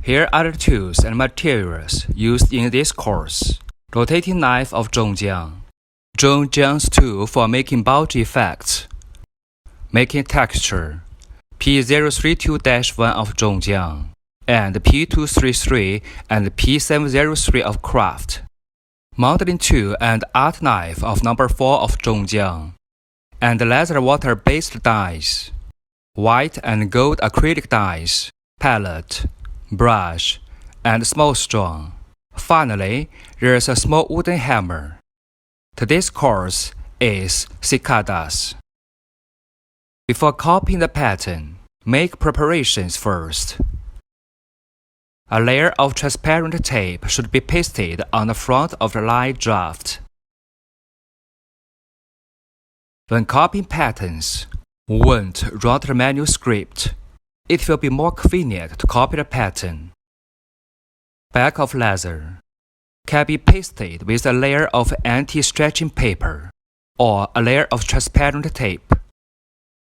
Here are the tools and materials used in this course. Rotating knife of Zhongjiang. Zhongjiang's tool for making bulgy effects. Making texture. P032-1 of Zhongjiang. And P233 and P703 of Craft. Modeling tool and art knife of number 4 of Zhongjiang. And leather water-based dies. White and gold acrylic dies. Palette. Brush, and small strong. Finally, there is a small wooden hammer. Today's course is cicadas. Before copying the pattern, make preparations first. A layer of transparent tape should be pasted on the front of the light draft. When copying patterns, don't run the manuscript. It will be more convenient to copy the pattern. Back of leather can be pasted with a layer of anti-stretching paper or a layer of transparent tape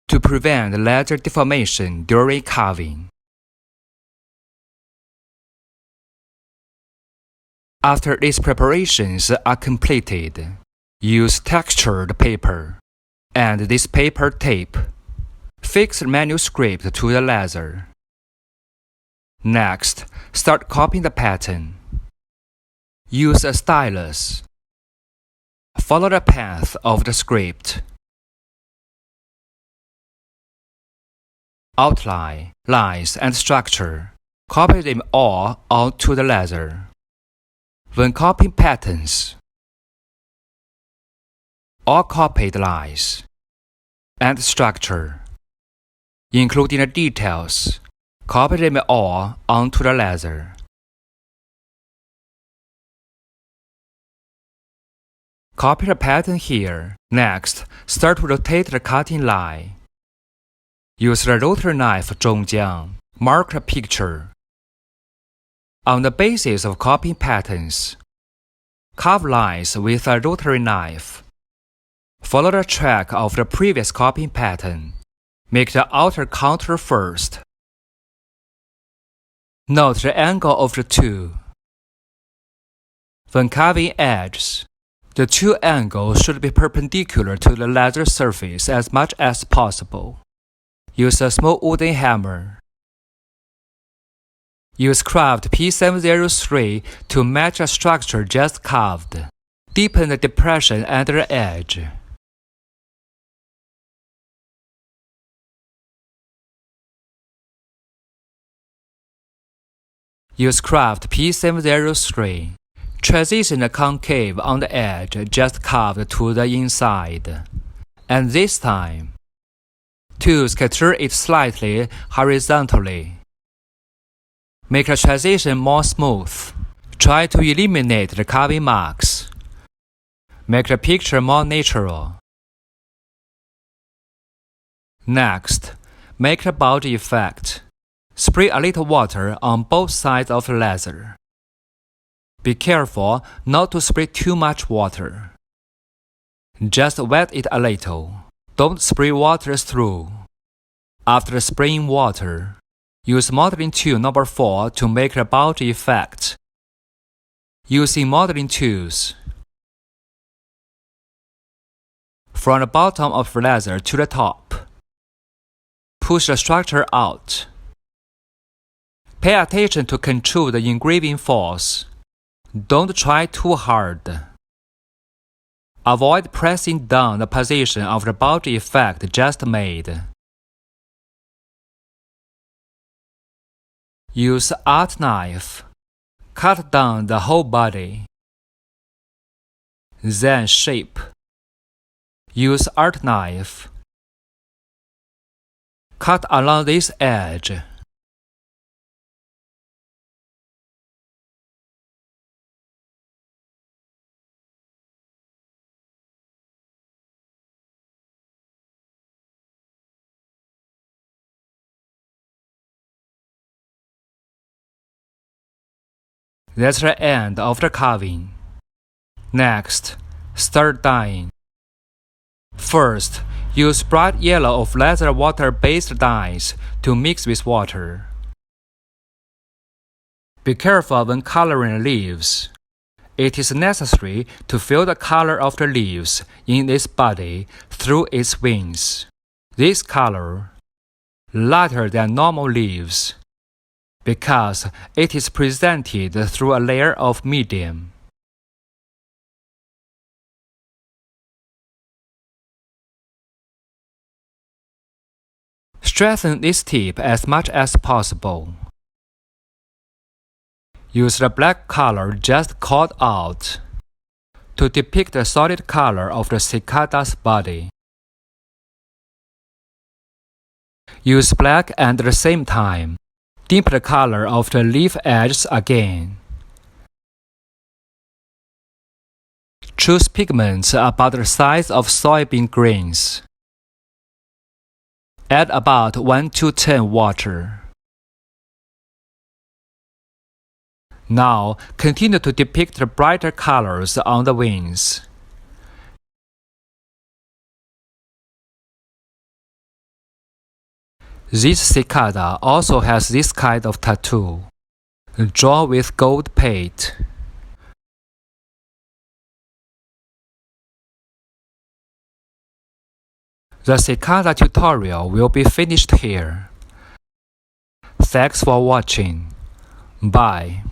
to prevent leather deformation during carving. After these preparations are completed, use textured paper and this paper tape. Fix the manuscript to the leather. Next, start copying the pattern. Use a stylus. Follow the path of the script. Outline, lines, and structure. Copy them all onto the leather. When copying patterns, all copied lines and structure, including the details, copy them all onto the leather. Copy the pattern here. Next, start to rotate the cutting line. Use the rotary knife Zhongjiang. Mark the picture. On the basis of copying patterns, carve lines with a rotary knife. Follow the track of the previous copying pattern. Make the outer contour first. Note the angle of the two. When carving edges, the two angles should be perpendicular to the leather surface as much as possible. Use a small wooden hammer. Use Craft P703 to match the structure just carved. Deepen the depression under the edge. Use Craft P703. Transition the concave on the edge just carved to the inside. And this time, tools can turn it slightly horizontally. Make the transition more smooth. Try to eliminate the carving marks. Make the picture more natural. Next, make the bulgy effect. Spray a little water on both sides of the leather. Be careful not to spray too much water. Just wet it a little. Don't spray water through. After spraying water, use modeling tool number 4 to make the bulgy effect. Using modeling tools. From the bottom of the leather to the top, push the structure out. Pay attention to control the engraving force. Don't try too hard. Avoid pressing down the position of the bulgy effect just made. Use art knife. Cut down the whole body. Then shape. Use art knife. Cut along this edge. That's the end of the carving. Next, start dyeing. First, use bright yellow of leather water-based dyes to mix with water. Be careful when coloring leaves. It is necessary to fill the color of the leaves in its body through its wings. This color, lighter than normal leaves, because it is presented through a layer of medium. Strengthen this tip as much as possible. Use the black color just called out to depict the solid color of the cicada's body. Use black and at the same time, dip the color of the leaf edges again. Choose pigments about the size of soybean grains. Add about 1 to 10 water. Now, continue to depict the brighter colors on the wings. This cicada also has this kind of tattoo. Draw with gold paint. The cicada tutorial will be finished here. Thanks for watching. Bye.